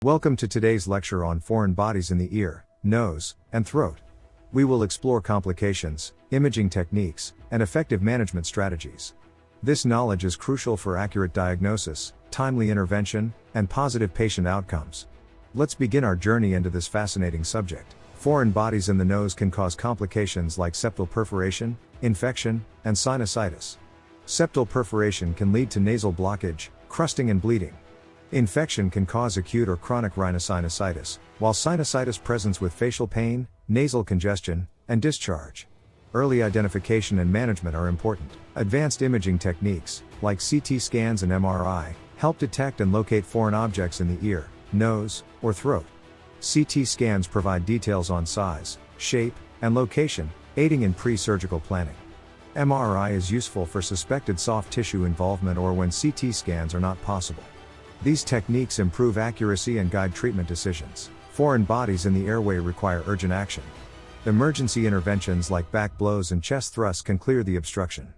Welcome to today's lecture on foreign bodies in the ear, nose, and throat. We will explore complications, imaging techniques, and effective management strategies. This knowledge is crucial for accurate diagnosis, timely intervention, and positive patient outcomes. Let's begin our journey into this fascinating subject. Foreign bodies in the nose can cause complications like septal perforation, infection, and sinusitis. Septal perforation can lead to nasal blockage, crusting, and bleeding. Infection can cause acute or chronic rhinosinusitis, while sinusitis presents with facial pain, nasal congestion, and discharge. Early identification and management are important. Advanced imaging techniques, like CT scans and MRI, help detect and locate foreign objects in the ear, nose, or throat. CT scans provide details on size, shape, and location, aiding in pre-surgical planning. MRI is useful for suspected soft tissue involvement or when CT scans are not possible. These techniques improve accuracy and guide treatment decisions. Foreign bodies in the airway require urgent action. Emergency interventions like back blows and chest thrusts can clear the obstruction.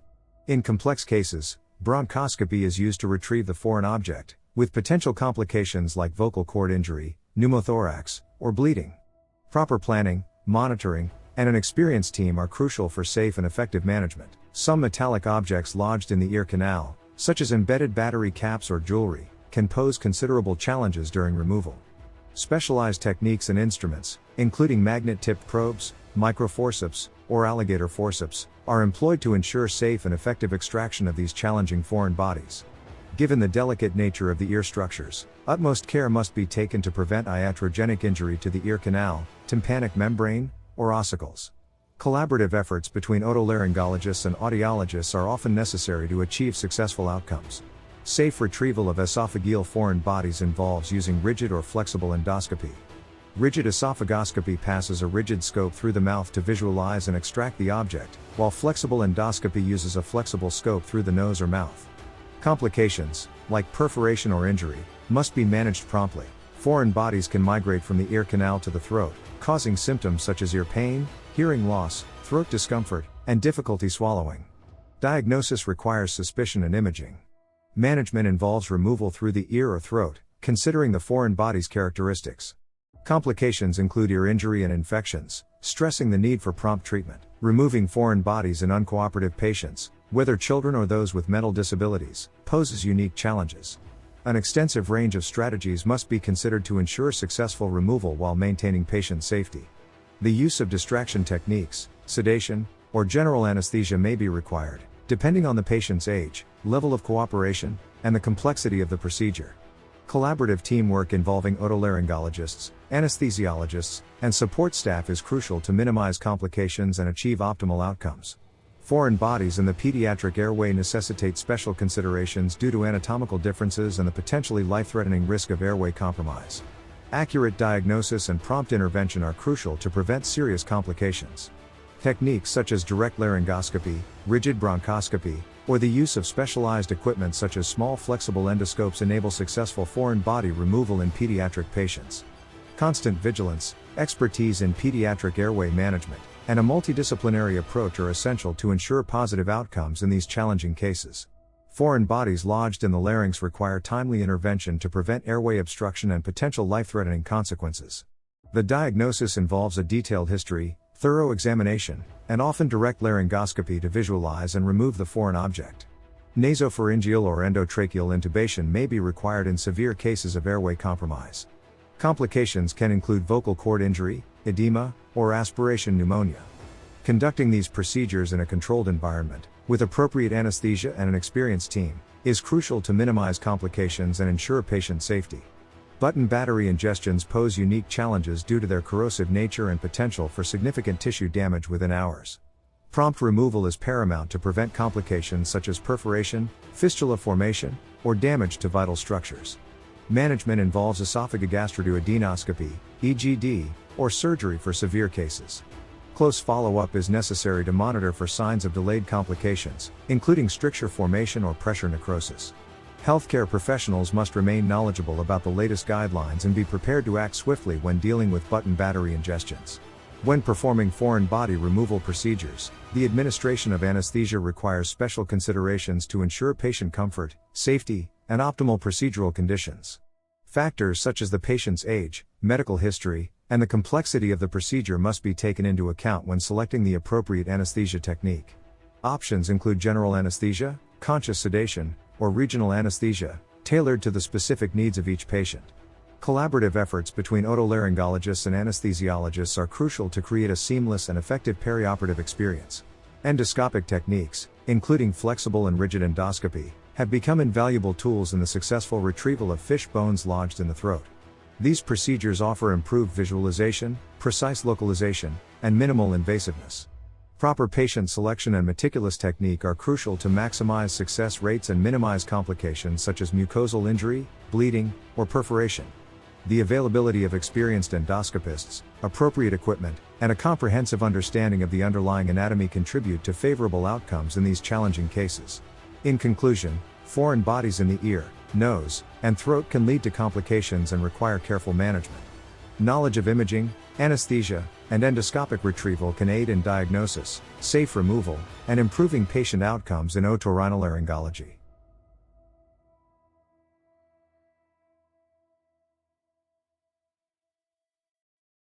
In complex cases, bronchoscopy is used to retrieve the foreign object, with potential complications like vocal cord injury, pneumothorax, or bleeding. Proper planning, monitoring, and an experienced team are crucial for safe and effective management. Some metallic objects lodged in the ear canal, such as embedded battery caps or jewelry, can pose considerable challenges during removal. Specialized techniques and instruments, including magnet-tipped probes, microforceps, or alligator forceps, are employed to ensure safe and effective extraction of these challenging foreign bodies. Given the delicate nature of the ear structures, utmost care must be taken to prevent iatrogenic injury to the ear canal, tympanic membrane, or ossicles. Collaborative efforts between otolaryngologists and audiologists are often necessary to achieve successful outcomes. Safe retrieval of esophageal foreign bodies involves using rigid or flexible endoscopy. Rigid esophagoscopy passes a rigid scope through the mouth to visualize and extract the object, while flexible endoscopy uses a flexible scope through the nose or mouth. Complications, like perforation or injury, must be managed promptly. Foreign bodies can migrate from the ear canal to the throat, causing symptoms such as ear pain, hearing loss, throat discomfort, and difficulty swallowing. Diagnosis requires suspicion and imaging. Management involves removal through the ear or throat, considering the foreign body's characteristics. Complications include ear injury and infections, stressing the need for prompt treatment. Removing foreign bodies in uncooperative patients, whether children or those with mental disabilities, poses unique challenges. An extensive range of strategies must be considered to ensure successful removal while maintaining patient safety. The use of distraction techniques, sedation, or general anesthesia may be required, depending on the patient's age, level of cooperation, and the complexity of the procedure. Collaborative teamwork involving otolaryngologists, anesthesiologists, and support staff is crucial to minimize complications and achieve optimal outcomes. Foreign bodies in the pediatric airway necessitate special considerations due to anatomical differences and the potentially life-threatening risk of airway compromise. Accurate diagnosis and prompt intervention are crucial to prevent serious complications. Techniques such as direct laryngoscopy, rigid bronchoscopy, or the use of specialized equipment such as small flexible endoscopes enable successful foreign body removal in pediatric patients. Constant vigilance, expertise in pediatric airway management, and a multidisciplinary approach are essential to ensure positive outcomes in these challenging cases. Foreign bodies lodged in the larynx require timely intervention to prevent airway obstruction and potential life-threatening consequences. The diagnosis involves a detailed history, thorough examination, and often direct laryngoscopy to visualize and remove the foreign object. Nasopharyngeal or endotracheal intubation may be required in severe cases of airway compromise. Complications can include vocal cord injury, edema, or aspiration pneumonia. Conducting these procedures in a controlled environment, with appropriate anesthesia and an experienced team, is crucial to minimize complications and ensure patient safety. Button battery ingestions pose unique challenges due to their corrosive nature and potential for significant tissue damage within hours. Prompt removal is paramount to prevent complications such as perforation, fistula formation, or damage to vital structures. Management involves esophagogastroduodenoscopy, EGD, or surgery for severe cases. Close follow-up is necessary to monitor for signs of delayed complications, including stricture formation or pressure necrosis. Healthcare professionals must remain knowledgeable about the latest guidelines and be prepared to act swiftly when dealing with button battery ingestions. When performing foreign body removal procedures, the administration of anesthesia requires special considerations to ensure patient comfort, safety, and optimal procedural conditions. Factors such as the patient's age, medical history, and the complexity of the procedure must be taken into account when selecting the appropriate anesthesia technique. Options include general anesthesia, conscious sedation, or regional anesthesia, tailored to the specific needs of each patient. Collaborative efforts between otolaryngologists and anesthesiologists are crucial to create a seamless and effective perioperative experience. Endoscopic techniques, including flexible and rigid endoscopy, have become invaluable tools in the successful retrieval of fish bones lodged in the throat. These procedures offer improved visualization, precise localization, and minimal invasiveness. Proper patient selection and meticulous technique are crucial to maximize success rates and minimize complications such as mucosal injury, bleeding, or perforation. The availability of experienced endoscopists, appropriate equipment, and a comprehensive understanding of the underlying anatomy contribute to favorable outcomes in these challenging cases. In conclusion, foreign bodies in the ear, nose, and throat can lead to complications and require careful management. Knowledge of imaging, anesthesia, and endoscopic retrieval can aid in diagnosis, safe removal, and improving patient outcomes in otorhinolaryngology.